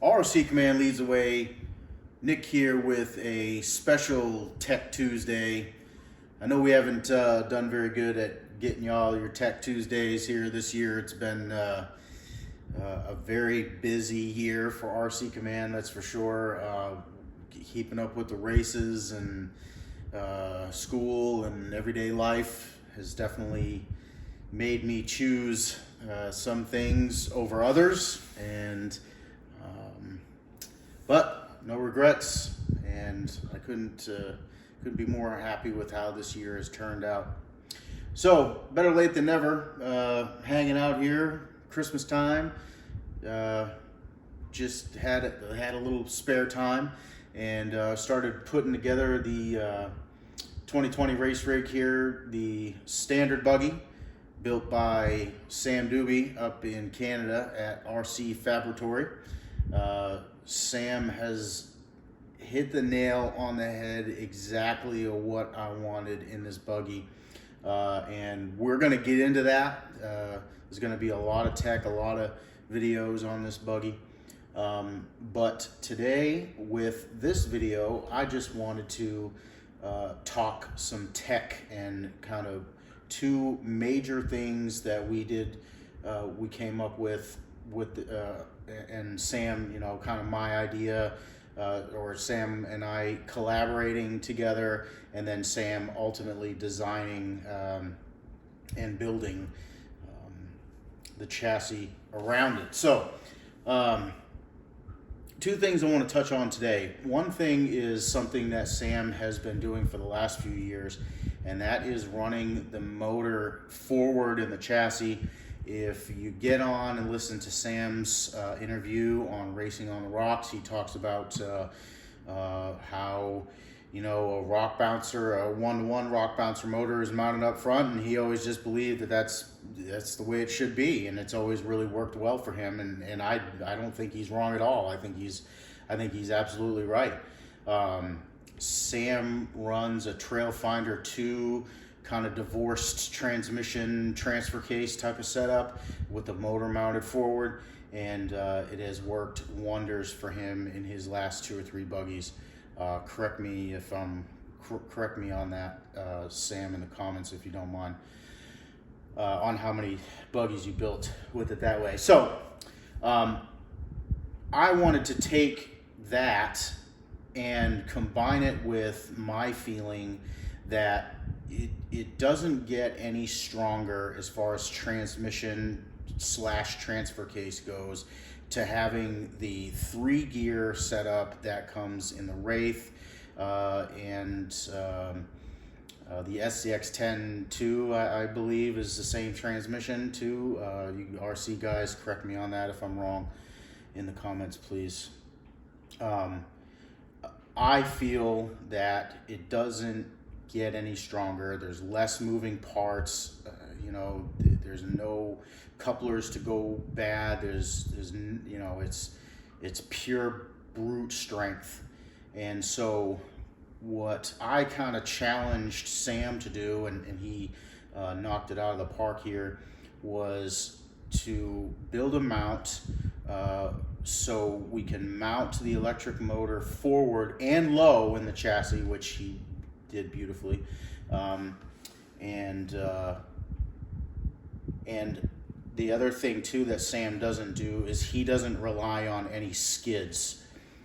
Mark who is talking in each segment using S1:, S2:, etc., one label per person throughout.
S1: RC Command leads the way. Nick here with a special Tech Tuesday. I know we haven't done very good at getting y'all your Tech Tuesdays here this year. It's been a very busy year for RC Command, that's for sure. Keeping up with the races and school and everyday life has definitely made me choose some things over others, and but no regrets, and I couldn't be more happy with how this year has turned out. So better late than never. Hanging out here, Christmas time. Just had a little spare time and started putting together the 2020 race rig here, the Standard Buggy, built by Sam Dube up in Canada at RC Faboratory. Sam has hit the nail on the head exactly what I wanted in this buggy, and we're going to get into that. There's going to be a lot of tech, a lot of videos on this buggy, but today with this video I just wanted to talk some tech and kind of two major things that we did, we came up with and Sam, you know, kind of my idea, or Sam and I collaborating together, and then Sam ultimately designing and building the chassis around it. So two things I want to touch on today. One thing is something that Sam has been doing for the last few years, and that is running the motor forward in the chassis. If you get on and listen to Sam's interview on Racing on the Rocks, he talks about how, you know, a rock bouncer, a one-to-one rock bouncer motor is mounted up front, and he always just believed that that's the way it should be, and it's always really worked well for him. And I don't think he's wrong at all. I think he's absolutely right. Sam runs a Trailfinder 2 kind of divorced transmission transfer case type of setup with the motor mounted forward, and it has worked wonders for him in his last 2 or 3 buggies. Correct me if I'm correct me on that, Sam, in the comments if you don't mind, on how many buggies you built with it that way. So I wanted to take that and combine it with my feeling that it doesn't get any stronger as far as transmission / transfer case goes to having the 3-gear setup that comes in the Wraith and the SCX-10-2, I believe, is the same transmission too. You RC guys, correct me on that if I'm wrong in the comments, please. I feel that it doesn't get any stronger. There's less moving parts. You know, there's no couplers to go bad. There's you know, it's pure brute strength. And so what I kind of challenged Sam to do, and he knocked it out of the park here, was to build a mount so we can mount the electric motor forward and low in the chassis, which he did beautifully, and the other thing too that Sam doesn't do is he doesn't rely on any skids.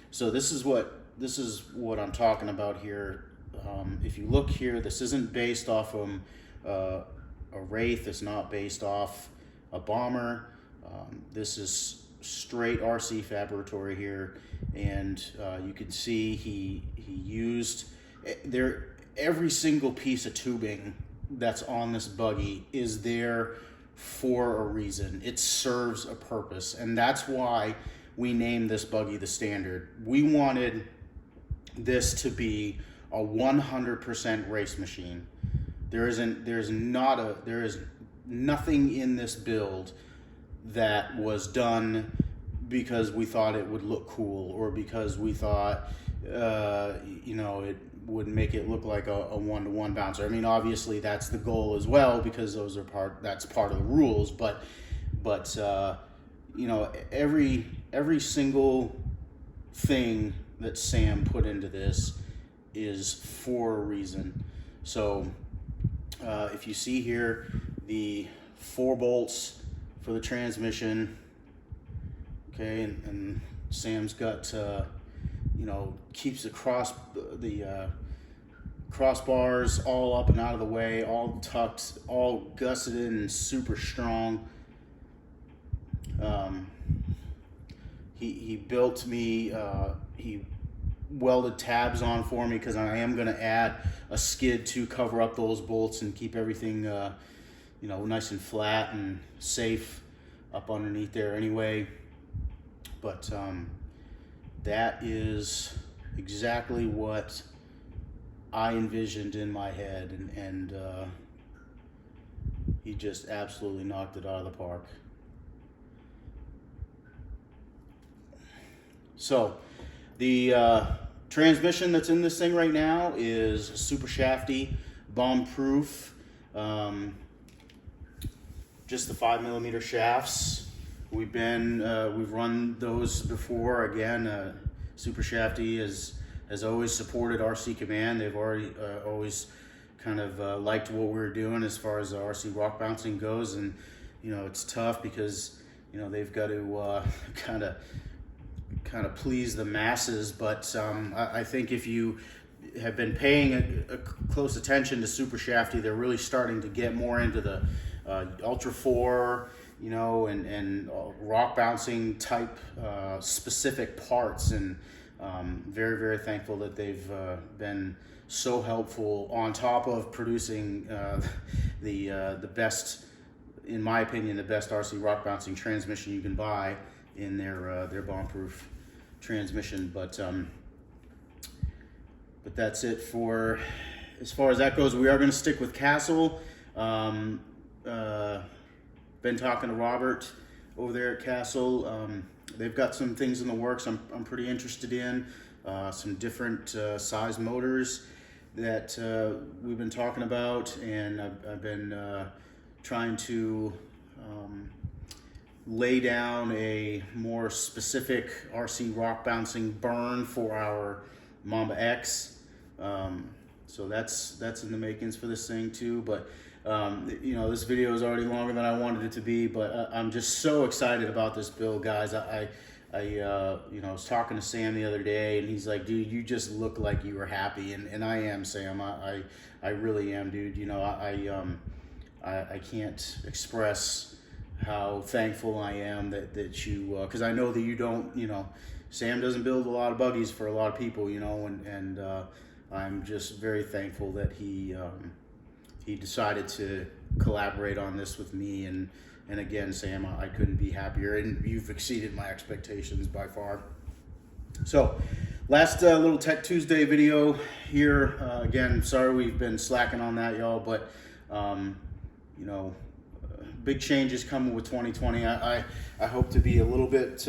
S1: So this is what I'm talking about here. If you look here, this isn't based off of a Wraith. It's not based off a Bomber. This is straight RC Faboratory here, and you can see he used there. Every single piece of tubing that's on this buggy is there for a reason. It serves a purpose, and that's why we named this buggy the Standard. We wanted this to be a 100% race machine. There is nothing in this build that was done because we thought it would look cool, or because we thought you know, it would make it look like a one-to-one bouncer. I mean, obviously that's the goal as well, because that's part of the rules. But you know, every single thing that Sam put into this is for a reason. So if you see here, the 4 bolts for the transmission, okay, and Sam's got you know, keeps the crossbars all up and out of the way, all tucked, all gusseted and super strong. He built me, he welded tabs on for me because I am going to add a skid to cover up those bolts and keep everything you know, nice and flat and safe up underneath there anyway. But that is exactly what I envisioned in my head, and he just absolutely knocked it out of the park. So the transmission that's in this thing right now is super shafty, bomb proof, just the 5mm shafts. We've run those before. Again, super shafty has always supported RC Command. They've already always kind of liked what we're doing as far as RC rock bouncing goes, and you know, it's tough because you know, they've got to kind of please the masses. But I think if you have been paying a close attention to super shafty, they're really starting to get more into the Ultra 4, you know, and rock bouncing type specific parts, and very, very thankful that they've been so helpful, on top of producing the best, in my opinion, the best RC rock bouncing transmission you can buy in their bomb-proof transmission. But that's it for as far as that goes. We are going to stick with Castle. Been talking to Robert over there at Castle. They've got some things in the works I'm pretty interested in. Some different size motors that we've been talking about, and I've been trying to lay down a more specific RC rock bouncing burn for our Mamba X. So that's in the makings for this thing too. But you know, this video is already longer than I wanted it to be, but I'm just so excited about this build, guys. I you know, I was talking to Sam the other day, and he's like, dude, you just look like you were happy, and I am, Sam. I really am, dude. You know, I can't express how thankful I am that you, because I know that you don't, you know, Sam doesn't build a lot of buggies for a lot of people, you know, and I'm just very thankful that he decided to collaborate on this with me. And again, Sam, I couldn't be happier, and you've exceeded my expectations by far. So last little Tech Tuesday video here. Again, sorry we've been slacking on that, y'all, but you know, big changes coming with 2020. I hope to be a little bit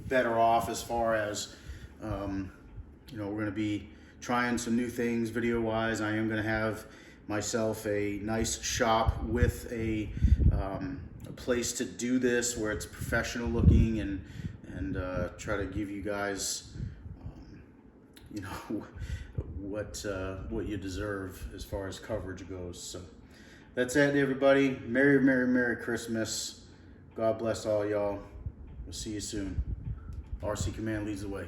S1: better off as far as you know, we're going to be trying some new things video wise. I am going to have myself a nice shop with a place to do this where it's professional looking, and try to give you guys you know, what you deserve as far as coverage goes. So that's it, everybody. Merry, Merry, Merry Christmas. God bless all y'all. We'll see you soon. RC Command leads the way.